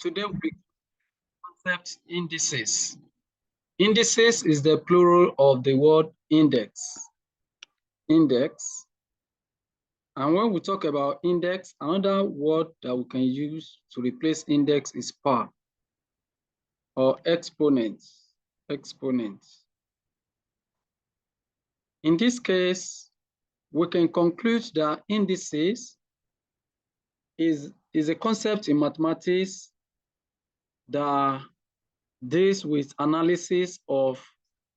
Today we concept indices. Indices is the plural of the word index. Index. And when we talk about index, another word that we can use to replace index is power or exponent. Exponent. In this case, we can conclude that indices is a concept in mathematics that deals with analysis of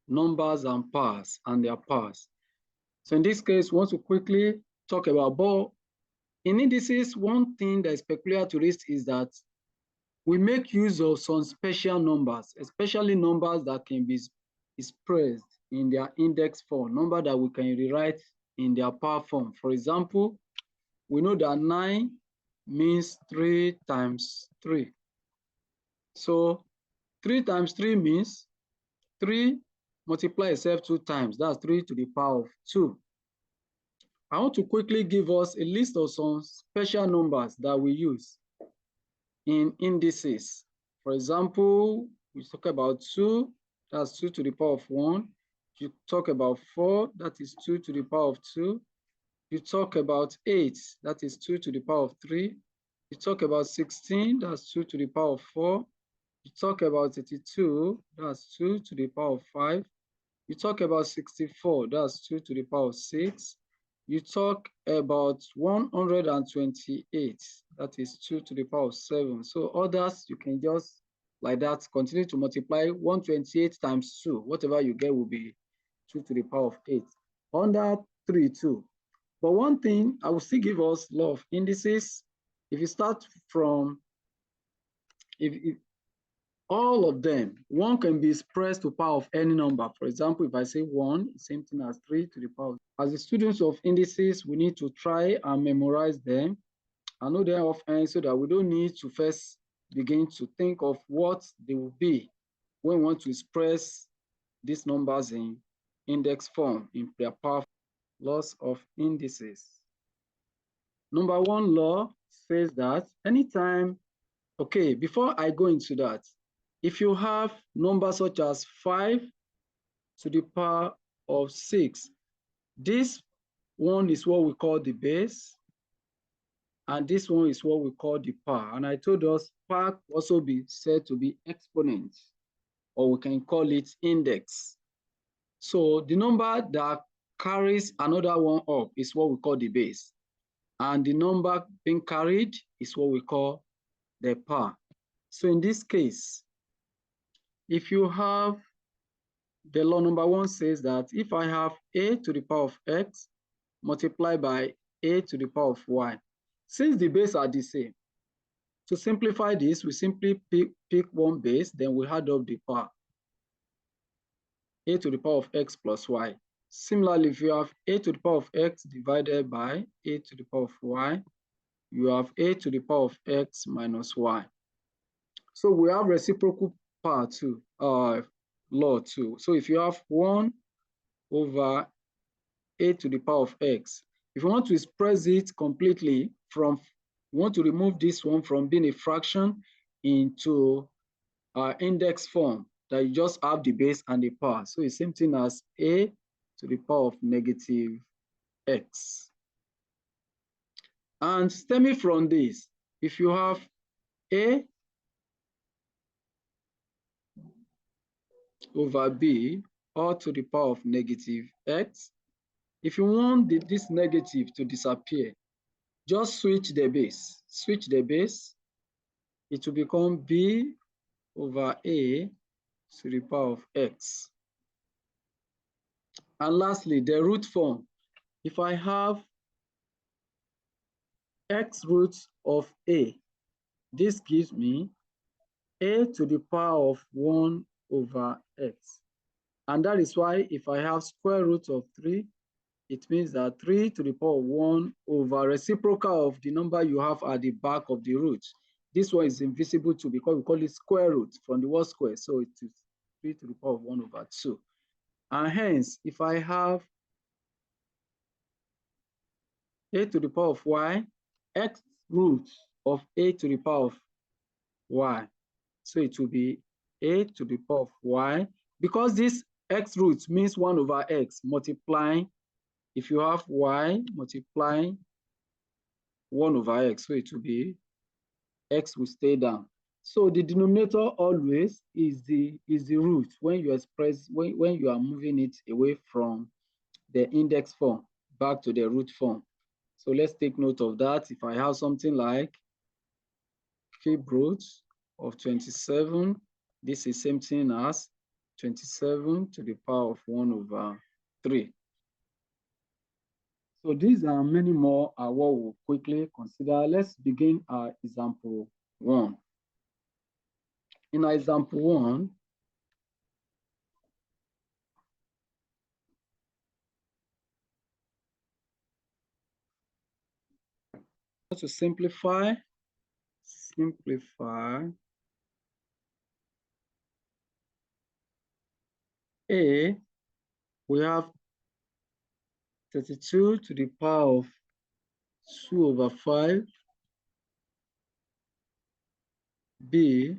numbers and powers and their powers. So in this case, we want to quickly talk about, but in indices, one thing that is peculiar to this is that we make use of some special numbers, especially numbers that can be expressed in their index form, number that we can rewrite in their power form. For example, we know that 9 means 3 times 3. So 3 times 3 means 3 multiply itself 2 times. That's 3 to the power of 2. I want to quickly give us a list of some special numbers that we use in indices. For example, we talk about 2, that's 2 to the power of 1. You talk about 4, that is 2 to the power of 2. You talk about 8, that is 2 to the power of 3. You talk about 16, that's 2 to the power of 4. You talk about 32, that's 2 to the power of 5. You talk about 64, that's 2 to the power of 6. You talk about 128, that is 2 to the power of 7. So others, you can just, like that, continue to multiply 128 times 2. Whatever you get will be 2 to the power of 8. Under 3, 2. But one thing, I will still give us law of indices. If you start from, if all of them, 1 can be expressed to power of any number. For example, if I say 1, same thing as 3 to the power. As the students of indices, we need to try and memorize them and know them offhand so that we don't need to first begin to think of what they will be when we want to express these numbers in index form in their power. Laws of indices. Number 1 law says that anytime, okay, before I go into that, if you have numbers such as 5 to the power of 6, this one is what we call the base, and this one is what we call the power. And I told us power also be said to be exponent, or we can call it index. So the number that carries another one up is what we call the base, and the number being carried is what we call the power. So in this case, if you have, the law number 1 says that if I have a to the power of x multiplied by a to the power of y, since the base are the same, to simplify this, we simply pick one base, then we add up the power, a to the power of x plus y. Similarly, if you have a to the power of x divided by a to the power of y, you have a to the power of x minus y. So we have reciprocal power too, law too. So if you have 1 over a to the power of x, if you want to express it completely from, you want to remove this one from being a fraction into index form, that you just have the base and the power. So it's same thing as a to the power of negative x. And stemming from this, if you have a over b all to the power of negative x, if you want this negative to disappear, just switch the base. Switch the base, it will become b over a to the power of x. And lastly, the root form. If I have x root of a, this gives me a to the power of 1 over x. And that is why if I have square root of 3, it means that 3 to the power of 1 over reciprocal of the number you have at the back of the root. This one is invisible too because we call it square root from the word square. So it is 3 to the power of 1 over 2. And hence, if I have a to the power of y, x root of a to the power of y. So it will be a to the power of y. Because this x root means 1 over x multiplying, if you have y multiplying 1 over x, so it will be x will stay down. So the denominator always is the root when you express, when you are moving it away from the index form back to the root form. So let's take note of that. If I have something like cube root of 27, this is same thing as 27 to the power of 1 over 3. So these are many more what we'll quickly consider. Let's begin our example 1. In our example 1, to simplify, A, we have 32 to the power of 2 over 5. B,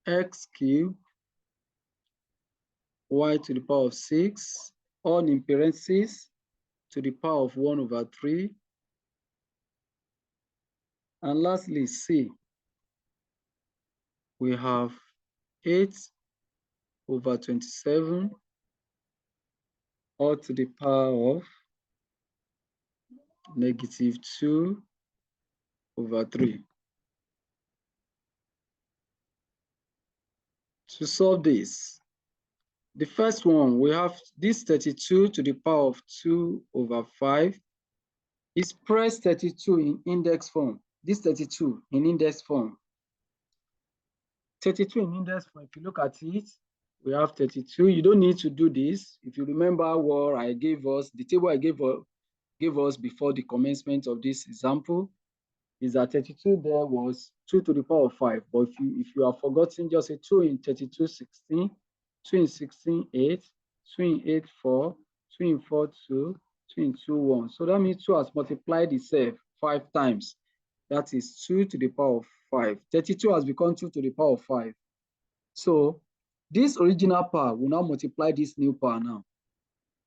x cubed, y to the power of 6, all in parentheses, to the power of 1 over 3. And lastly, C, we have 8 over 27, all to the power of negative 2 over 3. To solve this, the first one, we have this 32 to the power of 2 over 5. Express 32 in index form. This 32 in index form. 32 in index form, if you look at it, we have 32. You don't need to do this. If you remember what I gave us, the table I gave us before the commencement of this example, is that 32 there was 2 to the power of 5. But if you have forgotten, just say 2 in 32, 16, 2 in 16, 8, 2 in 8, 4, 2 in 4, 2, 2 in 2, 1. So that means 2 has multiplied itself 5 times. That is 2 to the power of 5. 32 has become 2 to the power of 5. So this original power will now multiply this new power now.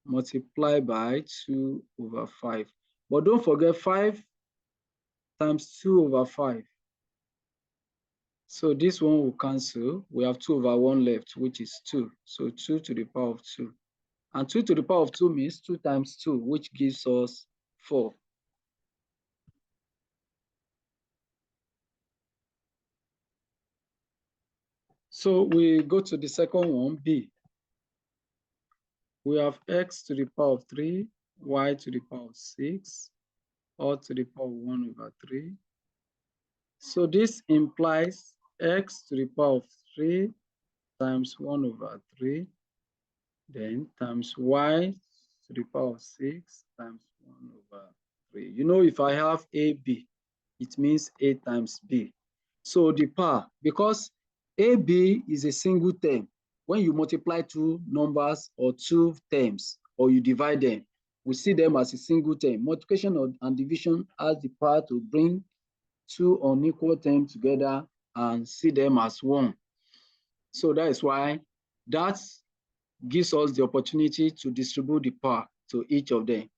Multiply by 2 over 5. But don't forget 5 times 2 over 5. So this one will cancel. We have 2 over 1 left, which is 2. So 2 to the power of 2. And 2 to the power of 2 means 2 times 2, which gives us 4. So we go to the second one, B. We have x to the power of 3, y to the power of 6, all to the power of 1 over 3. So this implies x to the power of 3 times 1 over 3, then times y to the power of 6 times 1 over 3. You know, if I have AB, it means A times B. So the power, because AB is a single term, when you multiply two numbers or two terms, or you divide them, we see them as a single term. Multiplication and division has the power to bring two unequal terms together and see them as one. So that is why that gives us the opportunity to distribute the power to each of them.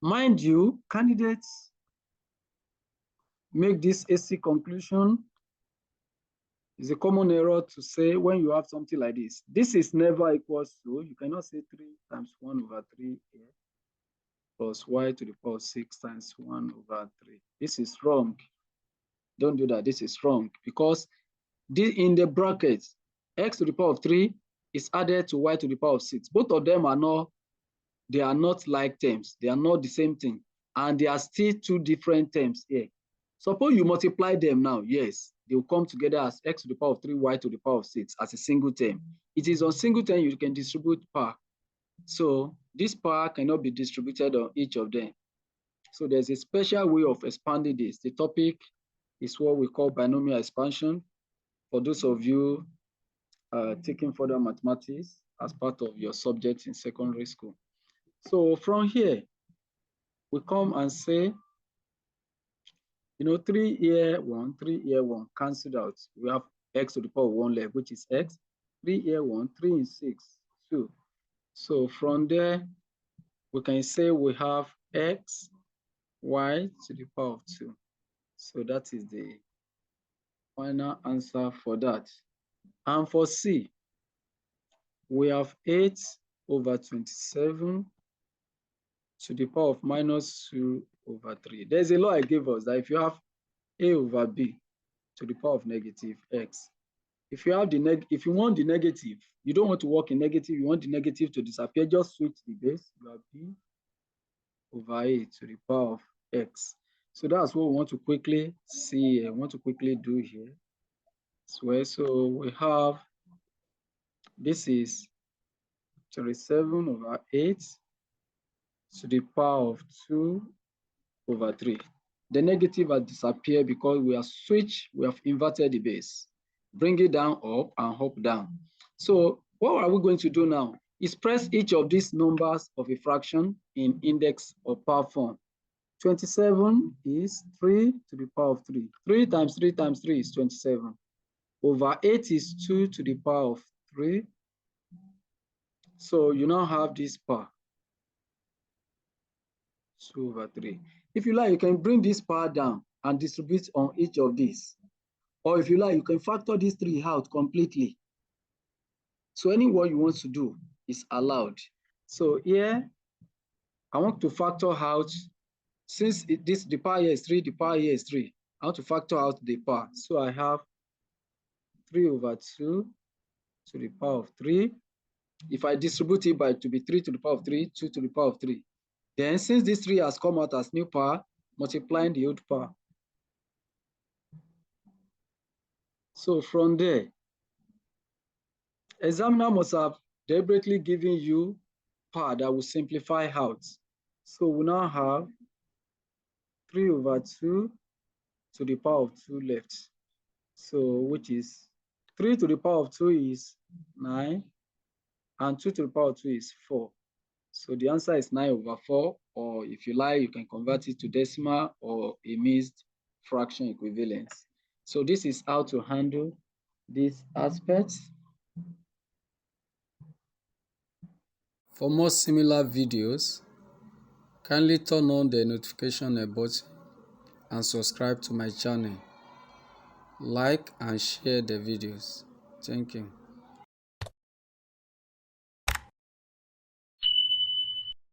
Mind you, candidates make this AC conclusion. It's a common error to say when you have something like this. This is never equals to, you cannot say 3 times 1 over 3 here plus y to the power of 6 times 1 over 3. This is wrong. Don't do that. This is wrong because this, in the brackets, x to the power of 3 is added to y to the power of 6. Both of them are not, they are not like terms. They are not the same thing. And they are still two different terms here. Suppose you multiply them now, yes, they will come together as x to the power of 3, y to the power of 6 as a single term. It is on single term you can distribute power. So this power cannot be distributed on each of them. So there's a special way of expanding this. The topic is what we call binomial expansion. For those of you taking further mathematics as part of your subject in secondary school. So from here, we come and say You know, 3 here, 1, 3 here, 1, cancelled out. We have x to the power of 1 left, which is x. 3 here, 1, 3 in 6, 2. So from there, we can say we have x, y to the power of 2. So that is the final answer for that. And for C, we have 8 over 27 to the power of minus 2 over 3. There's a law I gave us that if you have a over b to the power of negative x, if you have if you want the negative, you don't want to work in negative, you want the negative to disappear, just switch the base. You have b over a to the power of x. So that's what we want to quickly see, I want to quickly do here as well. So we have, this is 37 over 8 to the power of 2 over 3. The negative has disappeared because we have switched, we have inverted the base. Bring it down, up, and up, down. So what are we going to do now? Is press each of these numbers of a fraction in index or power form. 27 is 3 to the power of 3. 3 times 3 times 3 is 27. Over 8 is 2 to the power of 3. So you now have this power, 2 over 3. If you like, you can bring this power down and distribute on each of these. Or if you like, you can factor these 3 out completely. So any what you want to do is allowed. So here, I want to factor out, since the power here is 3, the power here is 3. I want to factor out the power. So I have 3 over 2 to the power of 3. If I distribute it by to be 3 to the power of 3, 2 to the power of 3. Then since this 3 has come out as new power, multiplying the old power. So from there, examiner must have deliberately given you power that will simplify out. So we now have 3 over 2 to the power of 2 left. So which is 3 to the power of 2 is 9, and 2 to the power of 2 is 4. So the answer is 9 over 4, or if you like, you can convert it to decimal or a mixed fraction equivalence. So this is how to handle these aspects. For more similar videos, kindly turn on the notification button and subscribe to my channel. Like and share the videos. Thank you.